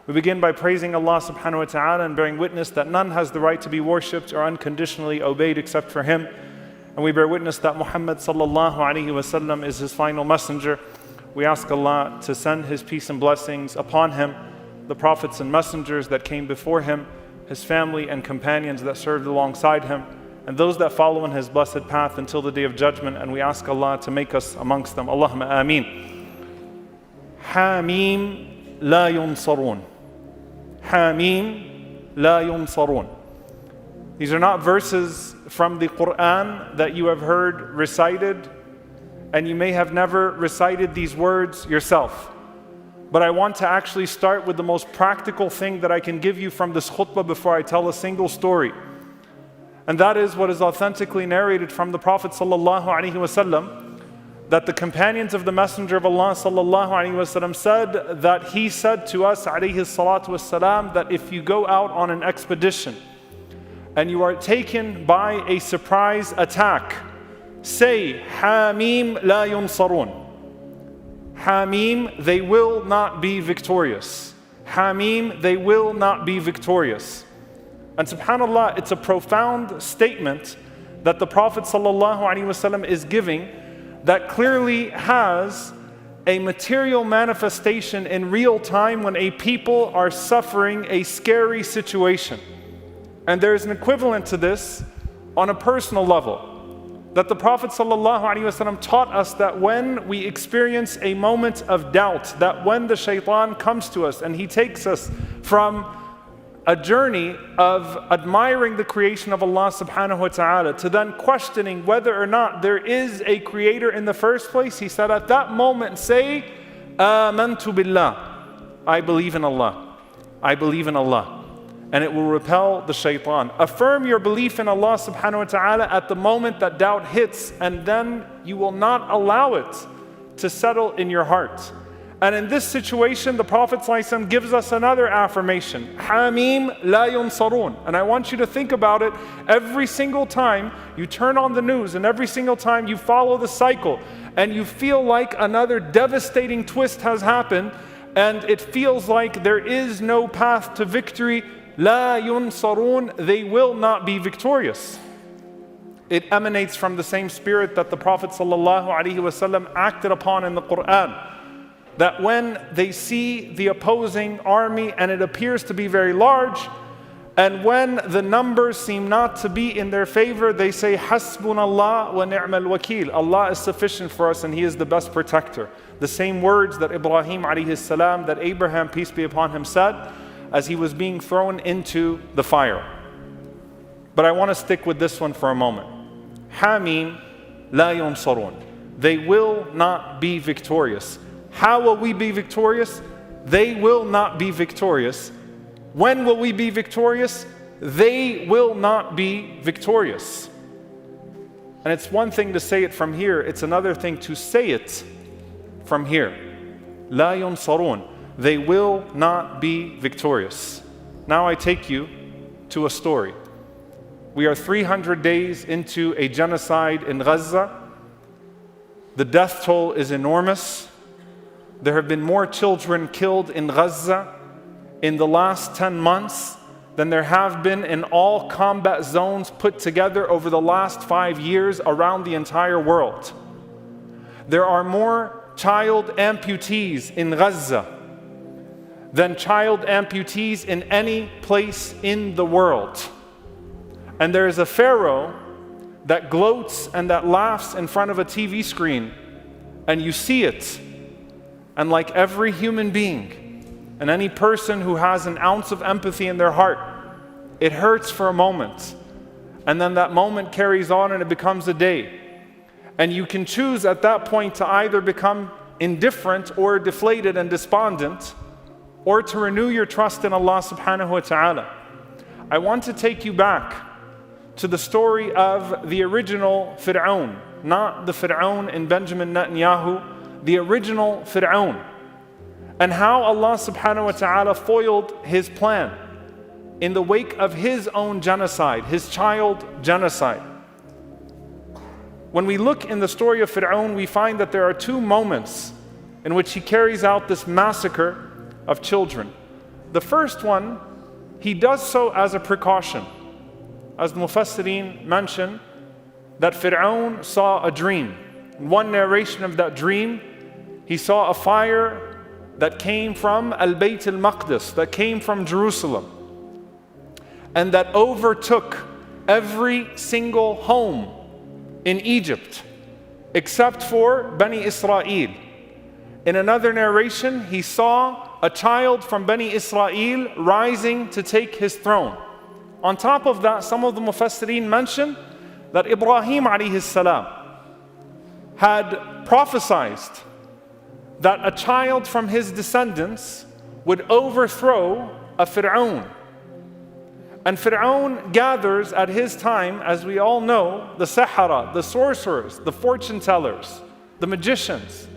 We begin by praising Allah subhanahu wa ta'ala and bearing witness that none has the right to be worshipped or unconditionally obeyed except for Him. And we bear witness that Muhammad sallallahu alaihi wasallam is His final messenger. We ask Allah to send His peace and blessings upon him, the prophets and messengers that came before him, his family and companions that served alongside him, and those that follow in his blessed path until the day of judgment. And we ask Allah to make us amongst them. Allahumma Aamin. Ha-Mim La Yunsaroon. Ha-Mim La Yunsaroon. These are not verses from the Quran that you have heard recited, and you may have never recited these words yourself. But I want to actually start with the most practical thing that I can give you from this khutbah before I tell a single story. And that is what is authentically narrated from the Prophet sallallahu alaihi wasallam, that the companions of the Messenger of Allah sallallahu alaihi wasallam said that he said to us alayhi salatu wassalam, that if you go out on an expedition and you are taken by a surprise attack, say Ha-Mim La Yunsaroon. Ha-Mim, they will not be victorious. Ha-Mim, they will not be victorious. And subhanAllah, it's a profound statement that the Prophet ﷺ is giving that clearly has a material manifestation in real time when a people are suffering a scary situation. And there is an equivalent to this on a personal level. That the Prophet ﷺ taught us that when we experience a moment of doubt, that when the shaitan comes to us and he takes us from a journey of admiring the creation of Allah subhanahu wa ta'ala to then questioning whether or not there is a creator in the first place, he said at that moment, say, Amantu billah. I believe in Allah. I believe in Allah. And it will repel the shaitan. Affirm your belief in Allah subhanahu wa ta'ala at the moment that doubt hits, and then you will not allow it to settle in your heart. And in this situation, the Prophet ﷺ gives us another affirmation. Ha-Mim La Yunsaroon. And I want you to think about it every single time you turn on the news and every single time you follow the cycle and you feel like another devastating twist has happened and it feels like there is no path to victory. La Yunsaroon, they will not be victorious. It emanates from the same spirit that the Prophet ﷺ acted upon in the Quran. That when they see the opposing army and it appears to be very large, and when the numbers seem not to be in their favor, they say, Hasbunallah wa ni'mal wakil. Allah is sufficient for us and He is the best protector. The same words that Ibrahim alayhi salam, that Abraham, peace be upon him, said as he was being thrown into the fire. But I want to stick with this one for a moment. Ha-Mim La Yunsaroon. They will not be victorious. How will we be victorious? They will not be victorious. When will we be victorious? They will not be victorious. And it's one thing to say it from here, it's another thing to say it from here. La Yunsaroon. They will not be victorious. Now I take you to a story. We are 300 days into a genocide in Gaza. The death toll is enormous. There have been more children killed in Gaza in the last 10 months than there have been in all combat zones put together over the last 5 years around the entire world. There are more child amputees in Gaza than child amputees in any place in the world. And there is a pharaoh that gloats and that laughs in front of a TV screen, and you see it. And like every human being, and any person who has an ounce of empathy in their heart, it hurts for a moment. And then that moment carries on and it becomes a day. And you can choose at that point to either become indifferent or deflated and despondent, or to renew your trust in Allah subhanahu wa ta'ala. I want to take you back to the story of the original Pharaoh, not the Pharaoh in Benjamin Netanyahu, the original Pharaoh, and how Allah subhanahu wa ta'ala foiled his plan in the wake of his own genocide, his child genocide. When we look in the story of Pharaoh, we find that there are two moments in which he carries out this massacre of children. The first one, he does so as a precaution. As the Mufassirin mention, that Fir'aun saw a dream. In one narration of that dream, he saw a fire that came from Al-Bayt al-Maqdis, that came from Jerusalem, and that overtook every single home in Egypt, except for Bani Israel. In another narration, he saw a child from Bani Israel rising to take his throne. On top of that, some of the Mufassirin mention that Ibrahim alayhi salam had prophesied that a child from his descendants would overthrow a Fir'aun. And Fir'aun gathers at his time, as we all know, the Sahara, the sorcerers, the fortune tellers, the magicians.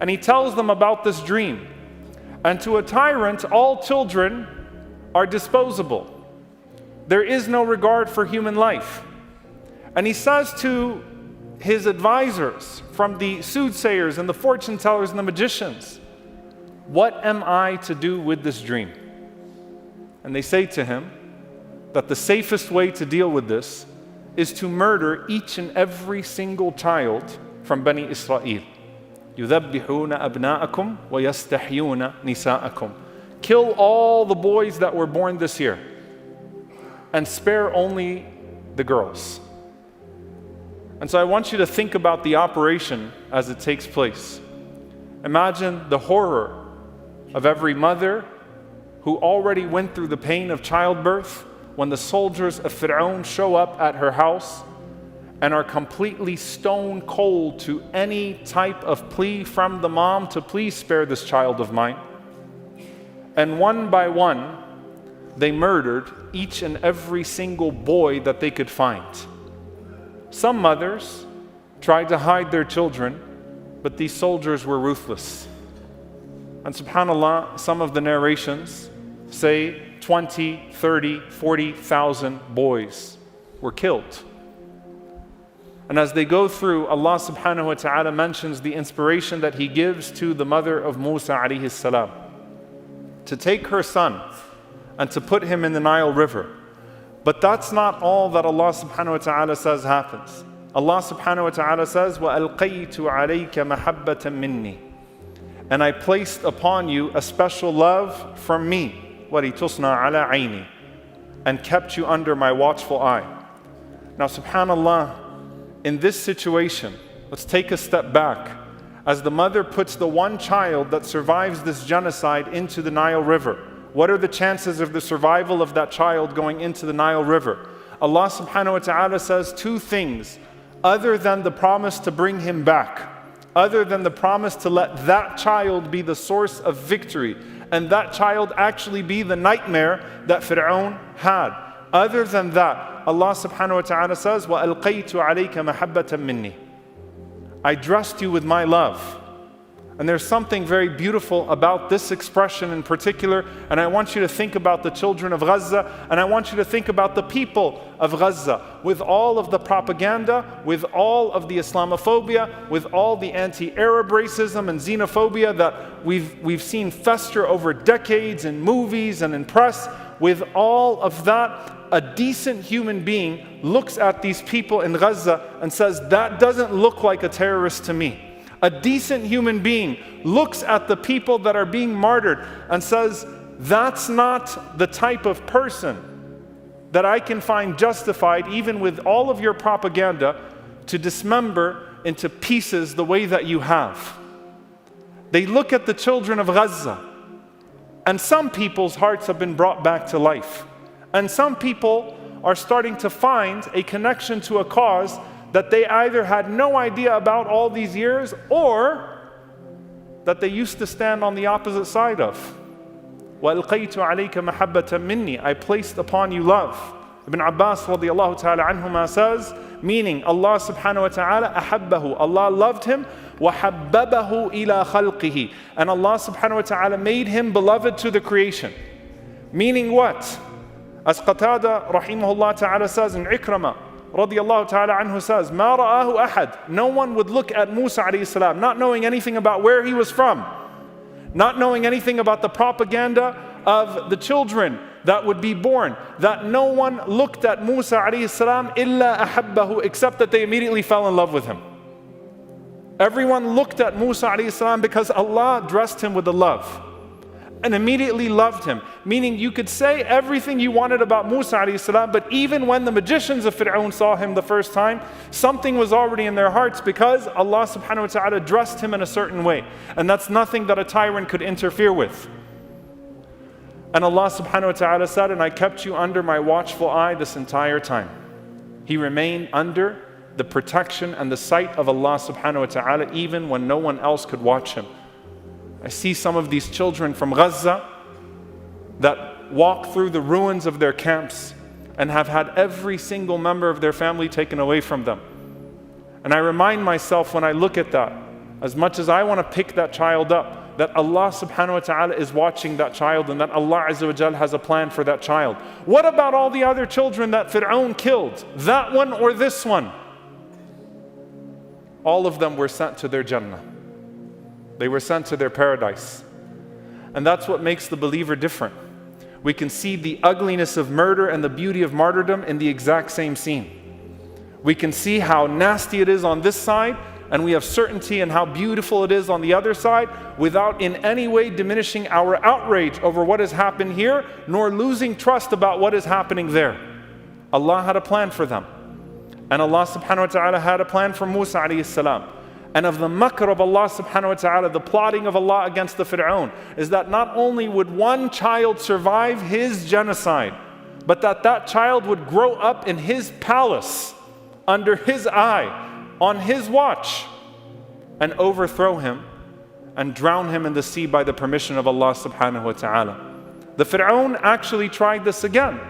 And he tells them about this dream. And to a tyrant, all children are disposable. There is no regard for human life. And he says to his advisors, from the soothsayers and the fortune tellers and the magicians, what am I to do with this dream? And they say to him that the safest way to deal with this is to murder each and every single child from Bani Israel. يُذَبِّحُونَ أَبْنَاءَكُمْ وَيَسْتَحْيُونَ نِسَاءَكُمْ. Kill all the boys that were born this year and spare only the girls. And so I want you to think about the operation as it takes place. Imagine the horror of every mother who already went through the pain of childbirth when the soldiers of Fir'aun show up at her house and are completely stone cold to any type of plea from the mom to please spare this child of mine. And one by one, they murdered each and every single boy that they could find. Some mothers tried to hide their children, but these soldiers were ruthless. And subhanAllah, some of the narrations say 20, 30, 40,000 boys were killed. And as they go through, Allah subhanahu wa ta'ala mentions the inspiration that He gives to the mother of Musa alayhi salam to take her son and to put him in the Nile River. But that's not all that Allah subhanahu wa ta'ala says happens. Allah subhanahu wa ta'ala says, وَأَلْقَيْتُ عَلَيْكَ مَحَبَّةً مِّنِّي. And I placed upon you a special love from me, وَلِتُصْنَعَ عَلَى عَيْنِي, and kept you under my watchful eye. Now subhanAllah, in this situation, let's take a step back. As the mother puts the one child that survives this genocide into the Nile River, what are the chances of the survival of that child going into the Nile River? Allah subhanahu wa ta'ala says two things, other than the promise to bring him back, other than the promise to let that child be the source of victory, and that child actually be the nightmare that Fir'aun had. Other than that, Allah subhanahu wa ta'ala says, وَأَلْقَيْتُ عَلَيْكَ مَحَبَّةً مِّنِّي. I dressed you with my love. And there's something very beautiful about this expression in particular, and I want you to think about the children of Gaza, and I want you to think about the people of Gaza, with all of the propaganda, with all of the Islamophobia, with all the anti-Arab racism and xenophobia that we've seen fester over decades in movies and in press. With all of that, a decent human being looks at these people in Gaza and says, that doesn't look like a terrorist to me. A decent human being looks at the people that are being martyred and says, that's not the type of person that I can find justified, even with all of your propaganda, to dismember into pieces the way that you have. They look at the children of Gaza, and some people's hearts have been brought back to life. And some people are starting to find a connection to a cause that they either had no idea about all these years, or that they used to stand on the opposite side of. وَأَلْقَيْتُ عَلَيْكَ مَحَبَّةً مِّنِّي. I placed upon you love. Ibn Abbas radiallahu ta'ala anhuma says, meaning Allah subhanahu wa ta'ala أَحَبَّهُ, Allah loved him, وَحَبَّبَهُ إِلَى خَلْقِهِ, and Allah subhanahu wa ta'ala made him beloved to the creation. Meaning what? As Qatada rahimahullah ta'ala says in Ikramah, radiyallahu ta'ala anhu says, مَا رَآهُ أَحَدٍ. No one would look at Musa alayhi salam, not knowing anything about where he was from, not knowing anything about the propaganda of the children that would be born, that no one looked at Musa alayhi salam illa ahabbahu, except that they immediately fell in love with him. Everyone looked at Musa alayhi salam because Allah dressed him with the love and immediately loved him. Meaning you could say everything you wanted about Musa alayhi salam, but even when the magicians of Fir'aun saw him the first time, something was already in their hearts because Allah subhanahu wa ta'ala dressed him in a certain way. And that's nothing that a tyrant could interfere with. And Allah subhanahu wa ta'ala said, and I kept you under my watchful eye this entire time. He remained under the protection and the sight of Allah subhanahu wa ta'ala even when no one else could watch him. I see some of these children from Gaza that walk through the ruins of their camps and have had every single member of their family taken away from them. And I remind myself when I look at that, as much as I want to pick that child up, that Allah subhanahu wa ta'ala is watching that child and that Allah azza wa jal has a plan for that child. What about all the other children that Fir'aun killed? That one or this one? All of them were sent to their Jannah. They were sent to their paradise. And that's what makes the believer different. We can see the ugliness of murder and the beauty of martyrdom in the exact same scene. We can see how nasty it is on this side, and we have certainty in how beautiful it is on the other side, without in any way diminishing our outrage over what has happened here, nor losing trust about what is happening there. Allah had a plan for them. And Allah subhanahu wa ta'ala had a plan for Musa alayhi salam. And of the makr of Allah subhanahu wa ta'ala, the plotting of Allah against the Fir'aun, is that not only would one child survive his genocide, but that child would grow up in his palace, under his eye, on his watch, and overthrow him and drown him in the sea by the permission of Allah subhanahu wa ta'ala. The Fir'aun actually tried this again.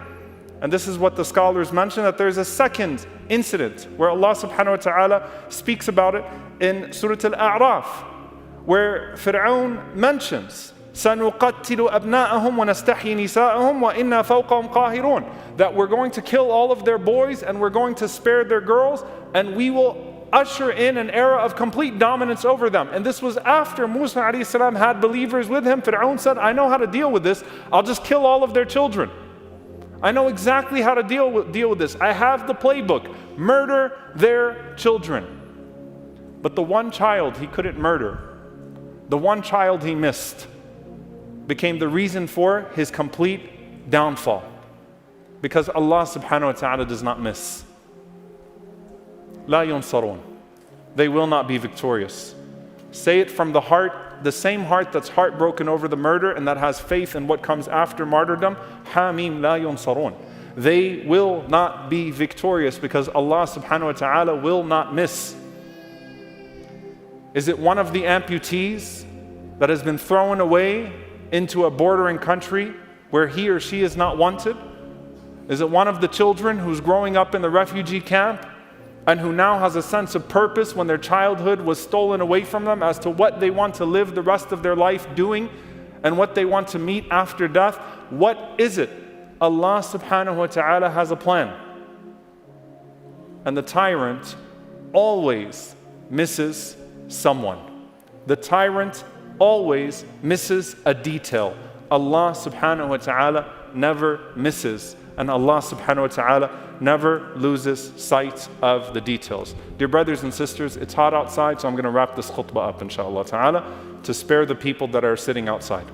And this is what the scholars mention, that there's a second incident where Allah subhanahu wa ta'ala speaks about it in Surah Al-A'raf, where Fir'aun mentions, سَنُقَتِّلُ أَبْنَاءَهُمْ وَنَسْتَحْيِي نِسَاءَهُمْ وَإِنَّا فَوْقَهُمْ قَاهِرُونَ, that we're going to kill all of their boys and we're going to spare their girls, and we will usher in an era of complete dominance over them. And this was after Musa alayhi salam had believers with him. Fir'aun said, I know how to deal with this. I'll just kill all of their children. I know exactly how to deal with this. I have the playbook. Murder their children. But the one child he couldn't murder, the one child he missed, became the reason for his complete downfall. Because Allah subhanahu wa ta'ala does not miss. La Yunsaroon. They will not be victorious. Say it from the heart, the same heart that's heartbroken over the murder and that has faith in what comes after martyrdom. Ha-Mim La Yunsaroon. They will not be victorious because Allah subhanahu wa ta'ala will not miss. Is it one of the amputees that has been thrown away into a bordering country where he or she is not wanted? Is it one of the children who's growing up in the refugee camp and who now has a sense of purpose when their childhood was stolen away from them as to what they want to live the rest of their life doing and what they want to meet after death? What is it? Allah subhanahu wa ta'ala has a plan. And the tyrant always misses someone. The tyrant always misses a detail. Allah subhanahu wa ta'ala never misses. And Allah subhanahu wa ta'ala never loses sight of the details. Dear brothers and sisters, it's hot outside, so I'm going to wrap this khutbah up, inshallah ta'ala, to spare the people that are sitting outside.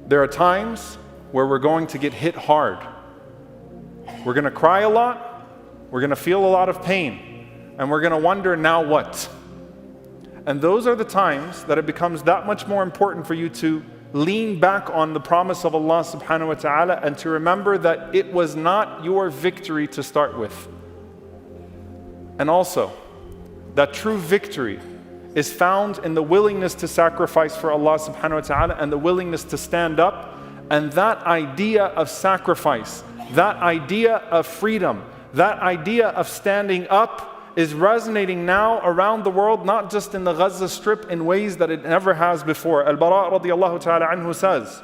There are times where we're going to get hit hard. We're going to cry a lot, we're going to feel a lot of pain, and we're going to wonder, now what? And those are the times that it becomes that much more important for you to lean back on the promise of Allah subhanahu wa ta'ala and to remember that it was not your victory to start with. And also, that true victory is found in the willingness to sacrifice for Allah subhanahu wa ta'ala and the willingness to stand up. And that idea of sacrifice, that idea of freedom, that idea of standing up is resonating now around the world, not just in the Gaza Strip, in ways that it never has before. Al-Bara radiyallahu ta'ala anhu says,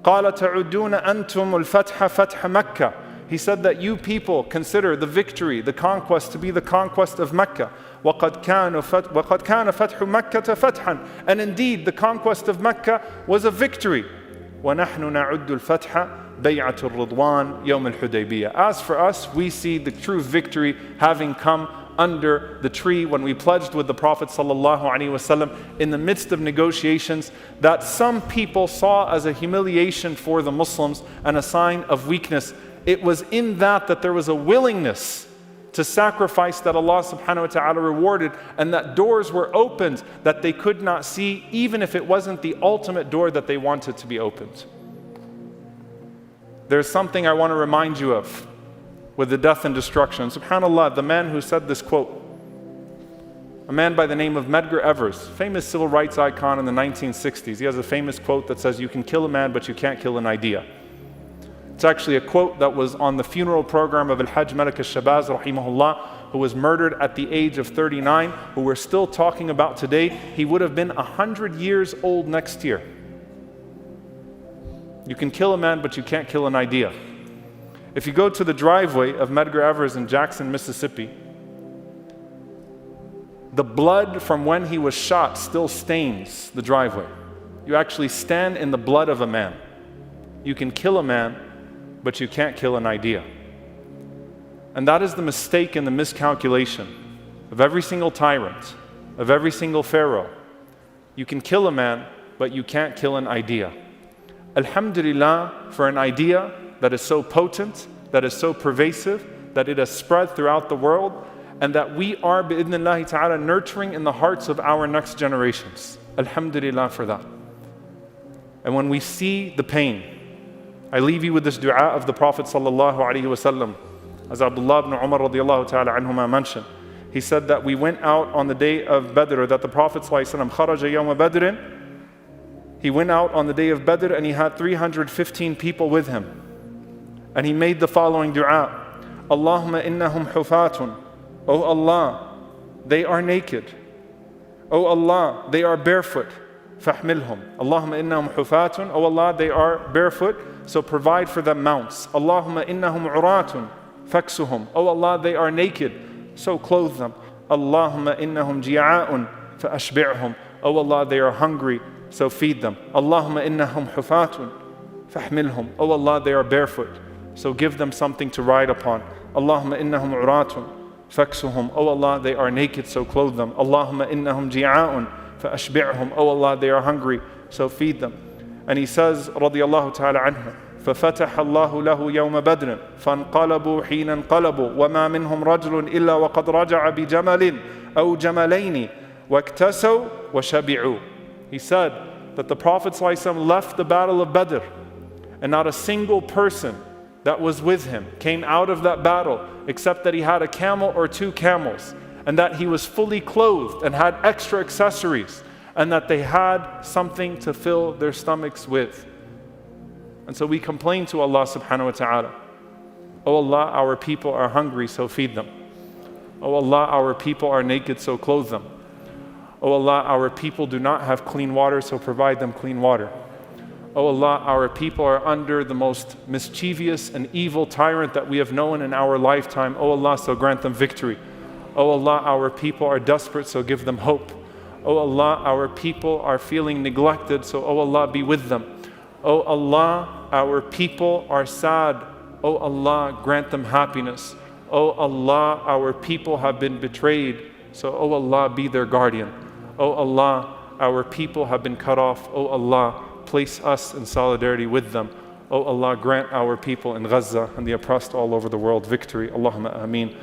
قَالَ تَعُدُّونَ أَنْتُمُ الْفَتْحَ فَتْحَ مَكَّةِ He said that you people consider the victory, the conquest, to be the conquest of Mecca. وَقَدْ كَانَ فَتْحُ مَكَّةَ فَتْحًا. And indeed, the conquest of Mecca was a victory. وَنَحْنُ نَعُدُّ الْفَتْحَ بَيْعَةُ الرِّضْوَانِ يَوْمَ الْحُدَيْبِيَّةِ. As for us, we see the true victory having come under the tree when we pledged with the Prophet ﷺ in the midst of negotiations that some people saw as a humiliation for the Muslims and a sign of weakness. It was in that there was a willingness to sacrifice that Allah subhanahu wa ta'ala rewarded, and that doors were opened that they could not see, even if it wasn't the ultimate door that they wanted to be opened. There's something I want to remind you of with the death and destruction. SubhanAllah, the man who said this quote, a man by the name of Medgar Evers, famous civil rights icon in the 1960s. He has a famous quote that says, "You can kill a man, but you can't kill an idea." It's actually a quote that was on the funeral program of Al-Hajj Malik al-Shabazz, rahimahullah, who was murdered at the age of 39, who we're still talking about today. He would have been 100 years old next year. You can kill a man, but you can't kill an idea. If you go to the driveway of Medgar Evers in Jackson, Mississippi, the blood from when he was shot still stains the driveway. You actually stand in the blood of a man. You can kill a man, but you can't kill an idea. And that is the mistake and the miscalculation of every single tyrant, of every single pharaoh. You can kill a man, but you can't kill an idea. Alhamdulillah for an idea that is so potent, that is so pervasive, that it has spread throughout the world, and that we are, bi'idhnillahi ta'ala, nurturing in the hearts of our next generations. Alhamdulillah for that. And when we see the pain, I leave you with this dua of the Prophet sallallahu alaihi wasallam. As Abdullah ibn Umar radiallahu ta'ala anhuma mentioned, he said that we went out on the day of Badr, that the Prophet sallallahu alaihi wasallam kharaja yawma badrin. He went out on the day of Badr and he had 315 people with him. And he made the following dua: Allahumma innahum hufatun. Oh Allah, they are naked. Oh Allah, they are barefoot. Fahmilhum. Allahumma innahum hufatun. Oh Allah, they are barefoot, so provide for them mounts. Allahumma innahum uratun. Faksuhum. Oh Allah, they are naked, so clothe them. Allahumma innahum ji'a'un. Fa'ashbi'hum. Oh Allah, they are hungry, so feed them. Allahumma innahum hufatun. Fahmilhum. Oh Allah, they are barefoot, so give them something to ride upon. Allahumma innahum uratun. Faksuhum. Oh Allah, they are naked, so clothe them. Allahumma innahum ji'a'un. فأشبعهم. Oh Allah, they are hungry, so feed them. And he says, radiyallahu ta'ala anhu, ففتح الله له يوم بدر فانقلبوا حين انقلبوا وما منهم رجل إلا وقد رجع بجمل أو جملين واكتسوا وشبعوا. He said that the Prophet ﷺ left the battle of Badr, and not a single person that was with him came out of that battle except that he had a camel or two camels, and that he was fully clothed and had extra accessories, and that they had something to fill their stomachs with. And so we complain to Allah subhanahu wa ta'ala, Oh Allah, our people are hungry, so feed them. Oh Allah, our people are naked, so clothe them. Oh Allah, our people do not have clean water, so provide them clean water. Oh Allah, our people are under the most mischievous and evil tyrant that we have known in our lifetime. Oh Allah, so grant them victory. Oh Allah, our people are desperate, so give them hope. Oh Allah, our people are feeling neglected, so oh Allah, be with them. Oh Allah, our people are sad. Oh Allah, grant them happiness. Oh Allah, our people have been betrayed, so oh Allah, be their guardian. Oh Allah, our people have been cut off. Oh Allah, place us in solidarity with them. Oh Allah, grant our people in Gaza and the oppressed all over the world victory. Allahumma Aamin.